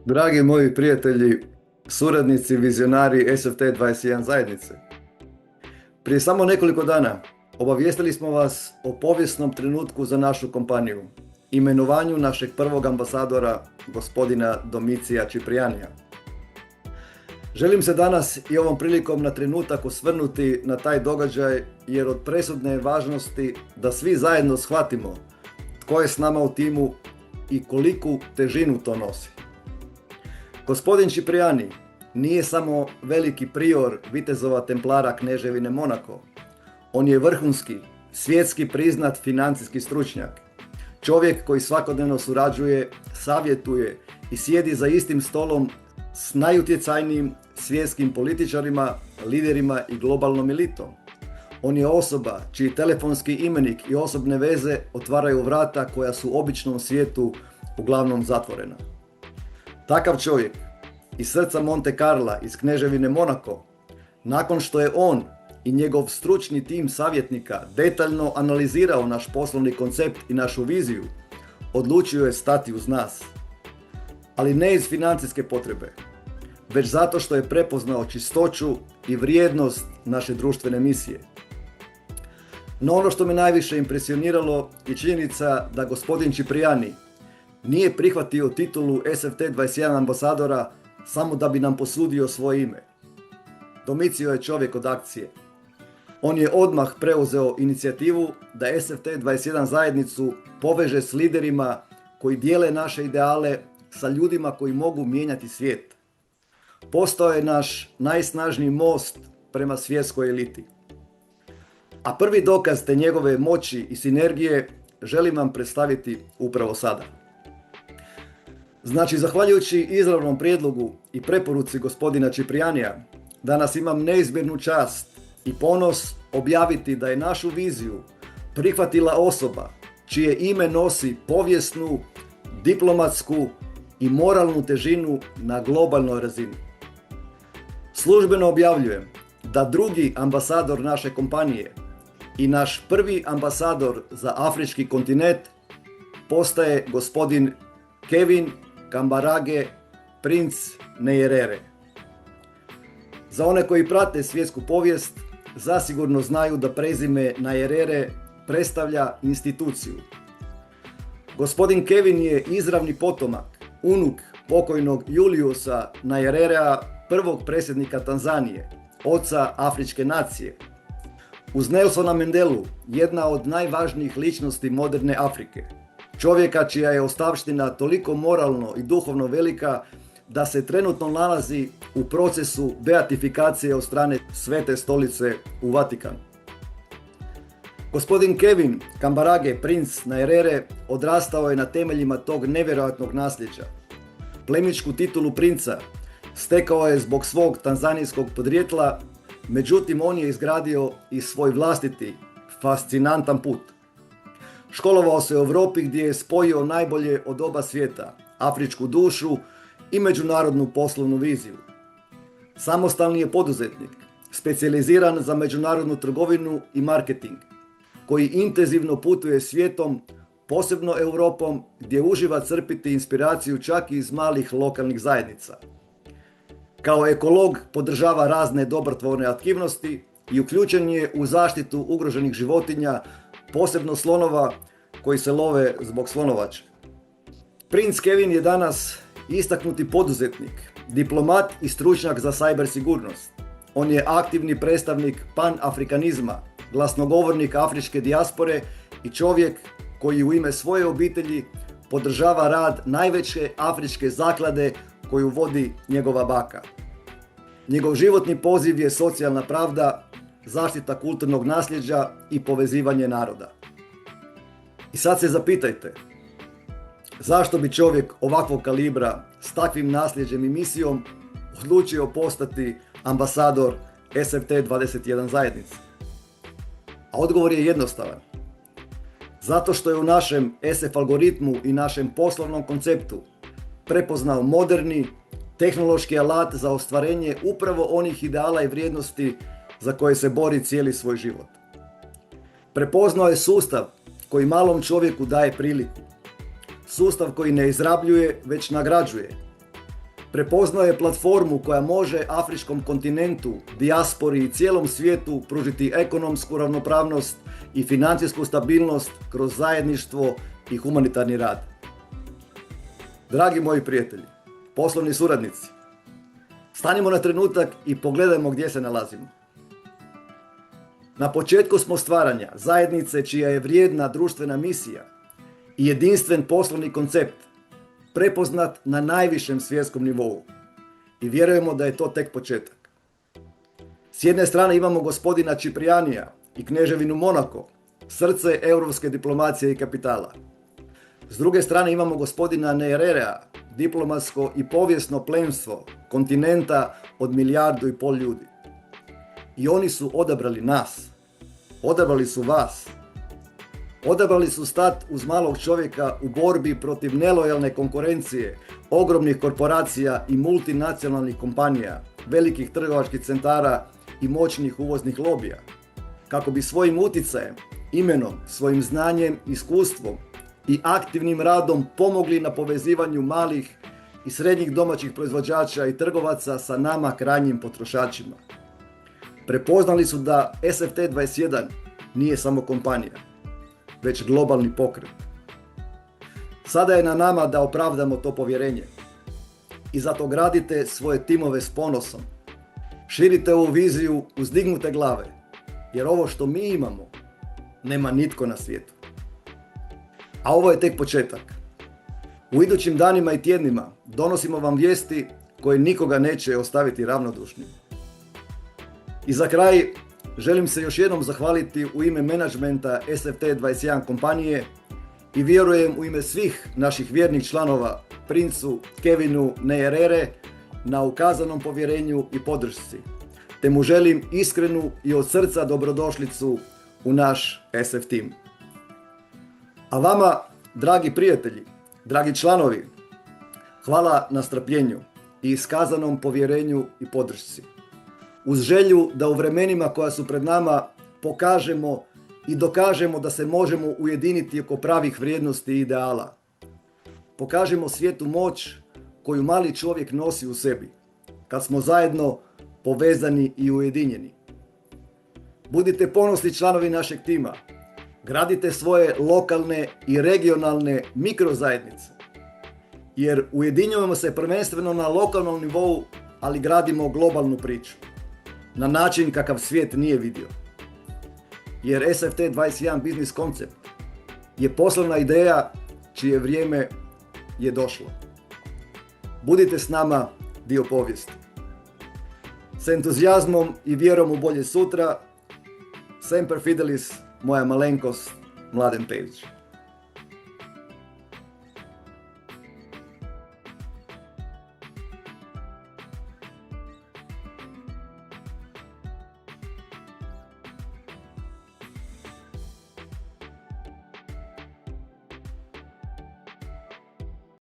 Dragi moji prijatelji, suradnici, vizionari SFT21 zajednice. Prije samo nekoliko dana obavijestili smo vas o povijesnom trenutku za našu kompaniju, imenovanju našeg prvog ambasadora, gospodina Domicija Ciprianija. Želim se danas i ovom prilikom na trenutak osvrnuti na taj događaj, jer od presudne je važnosti da svi zajedno shvatimo tko je s nama u timu i koliku težinu to nosi. Gospodin Cipriani nije samo veliki prior vitezova templara Kneževine Monako. On je vrhunski, svjetski priznat financijski stručnjak. Čovjek koji svakodnevno surađuje, savjetuje i sjedi za istim stolom s najutjecajnijim svjetskim političarima, liderima i globalnom elitom. On je osoba čiji telefonski imenik i osobne veze otvaraju vrata koja su u običnom svijetu uglavnom zatvorena. Takav čovjek iz srca Monte Carla, iz Kneževine Monako, nakon što je on i njegov stručni tim savjetnika detaljno analizirao naš poslovni koncept i našu viziju, odlučio je stati uz nas. Ali ne iz financijske potrebe, već zato što je prepoznao čistoću i vrijednost naše društvene misije. No ono što me najviše impresioniralo je činjenica da gospodin Cipriani nije prihvatio titulu SFT21 ambasadora samo da bi nam posudio svoje ime. Domicio je čovjek od akcije. On je odmah preuzeo inicijativu da SFT21 zajednicu poveže s liderima koji dijele naše ideale, sa ljudima koji mogu mijenjati svijet. Postao je naš najsnažniji most prema svjetskoj eliti. A prvi dokaz te njegove moći i sinergije želim vam predstaviti upravo sada. Znači, zahvaljujući izravnom prijedlogu i preporuci gospodina Ciprianija, danas imam neizmjernu čast i ponos objaviti da je našu viziju prihvatila osoba čije ime nosi povijesnu, diplomatsku i moralnu težinu na globalnoj razini. Službeno objavljujem da drugi ambasador naše kompanije i naš prvi ambasador za afrički kontinent postaje gospodin Kevin Kambarage Prince Nyerere. Za one koji prate svjetsku povijest, zasigurno znaju da prezime Nyerere predstavlja instituciju. Gospodin Kevin je izravni potomak, unuk pokojnog Juliusa Nyererea, prvog predsjednika Tanzanije, oca afričke nacije. Uz Nelsona Mandelu, jedna od najvažnijih ličnosti moderne Afrike. Čovjeka čija je ostavština toliko moralno i duhovno velika da se trenutno nalazi u procesu beatifikacije od strane Svete stolice u Vatikanu. Gospodin Kevin Kambarage Prince Nyerere odrastao je na temeljima tog nevjerojatnog nasljeđa. Plemićku titulu princa stekao je zbog svog tanzanijskog podrijetla, međutim on je izgradio i svoj vlastiti, fascinantan put. Školovao se u Europi gdje je spojio najbolje od oba svijeta, afričku dušu i međunarodnu poslovnu viziju. Samostalni je poduzetnik, specijaliziran za međunarodnu trgovinu i marketing, koji intenzivno putuje svijetom, posebno Europom, gdje uživa crpiti inspiraciju čak i iz malih lokalnih zajednica. Kao ekolog podržava razne dobrotvorne aktivnosti i uključen je u zaštitu ugroženih životinja, posebno slonova koji se love zbog slonovače. Princ Kevin je danas istaknuti poduzetnik, diplomat i stručnjak za cyber sigurnost. On je aktivni predstavnik panafrikanizma, glasnogovornik afričke dijaspore i čovjek koji u ime svoje obitelji podržava rad najveće afričke zaklade koju vodi njegova baka. Njegov životni poziv je socijalna pravda, zaštita kulturnog nasljeđa i povezivanje naroda. I sad se zapitajte, zašto bi čovjek ovakvog kalibra s takvim nasljeđem i misijom odlučio postati ambasador SFT21 zajednice? A odgovor je jednostavan. Zato što je u našem SF algoritmu i našem poslovnom konceptu prepoznao moderni, tehnološki alat za ostvarenje upravo onih ideala i vrijednosti za koje se bori cijeli svoj život. Prepoznao je sustav koji malom čovjeku daje priliku. Sustav koji ne izrabljuje, već nagrađuje. Prepoznao je platformu koja može afričkom kontinentu, dijaspori i cijelom svijetu pružiti ekonomsku ravnopravnost i financijsku stabilnost kroz zajedništvo i humanitarni rad. Dragi moji prijatelji, poslovni suradnici, stanimo na trenutak i pogledajmo gdje se nalazimo. Na početku smo stvaranja zajednice čija je vrijedna društvena misija i jedinstven poslovni koncept prepoznat na najvišem svjetskom nivou i vjerujemo da je to tek početak. S jedne strane imamo gospodina Ciprianija i kneževinu Monako, srce europske diplomacije i kapitala. S druge strane imamo gospodina Nyererea, diplomatsko i povijesno plemstvo kontinenta od 1,5 milijardu ljudi. I oni su odabrali nas, odabrali su vas. Odabrali su stat uz malog čovjeka u borbi protiv nelojalne konkurencije, ogromnih korporacija i multinacionalnih kompanija, velikih trgovačkih centara i moćnih uvoznih lobija, kako bi svojim utjecajem, imenom, svojim znanjem, iskustvom i aktivnim radom pomogli na povezivanju malih i srednjih domaćih proizvođača i trgovaca sa nama krajnjim potrošačima. Prepoznali su da SF21 nije samo kompanija, već globalni pokret. Sada je na nama da opravdamo to povjerenje i zato gradite svoje timove s ponosom. Širite ovu viziju uz dignute glave, jer ovo što mi imamo nema nitko na svijetu. A ovo je tek početak. U idućim danima i tjednima donosimo vam vijesti koje nikoga neće ostaviti ravnodušnim. I za kraj želim se još jednom zahvaliti u ime menadžmenta SF21 kompanije i vjerujem u ime svih naših vjernih članova princu Kevinu Nyerere na ukazanom povjerenju i podršci, te mu želim iskrenu i od srca dobrodošlicu u naš SF tim. A vama, dragi prijatelji, dragi članovi, hvala na strpljenju i iskazanom povjerenju i podršci. Uz želju da u vremenima koja su pred nama pokažemo i dokažemo da se možemo ujediniti oko pravih vrijednosti i ideala. Pokažemo svijetu moć koju mali čovjek nosi u sebi, kad smo zajedno povezani i ujedinjeni. Budite ponosni članovi našeg tima. Gradite svoje lokalne i regionalne mikrozajednice, jer ujedinjujemo se prvenstveno na lokalnom nivou, ali gradimo globalnu priču na način kakav svijet nije vidio. Jer SF21 biznis koncept je poslovna ideja čije vrijeme je došlo. Budite s nama dio povijesti. S entuzijazmom i vjerom u bolje sutra, Semper Fidelis, moja malenkost, Mladen Pević.